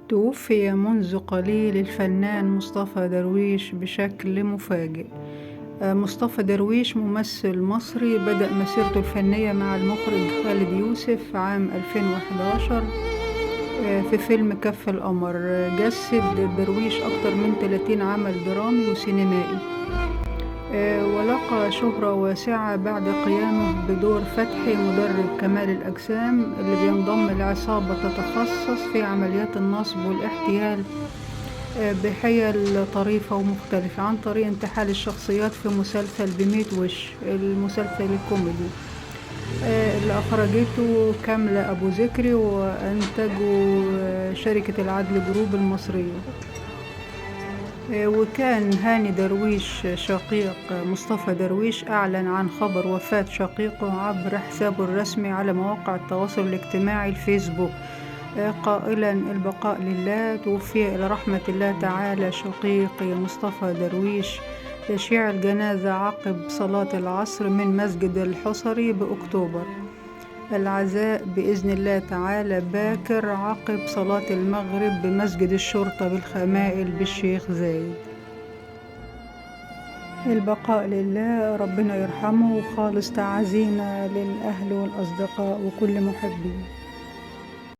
توفي منذ قليل الفنان مصطفى درويش بشكل مفاجئ. مصطفى درويش ممثل مصري بدأ مسيرته الفنية مع المخرج خالد يوسف عام 2011 في فيلم كف القمر. جسد درويش أكثر من 30 عمل درامي وسينمائي، ولقى شهرة واسعة بعد قيامه بدور فتحي مدرب كمال الأجسام اللي بينضم لعصابة تتخصص في عمليات النصب والاحتيال بحيل طريفة ومختلفة عن طريق انتحال الشخصيات في مسلسل بميت وش، المسلسل الكوميدي اللي أخرجته كاملة أبو ذكري وأنتجه شركة العدل جروب المصرية. وكان هاني درويش شقيق مصطفى درويش أعلن عن خبر وفاة شقيقه عبر حسابه الرسمي على مواقع التواصل الاجتماعي الفيسبوك، قائلا: البقاء لله. توفي إلى رحمة الله تعالى شقيقي مصطفى درويش. تشييع الجنازة عقب صلاة العصر من مسجد الحصري بأكتوبر. العزاء بإذن الله تعالى باكر عقب صلاة المغرب بمسجد الشرطة بالخمائل بالشيخ زايد. البقاء لله، ربنا يرحمه، وخالص تعازينا للأهل والأصدقاء وكل محبين.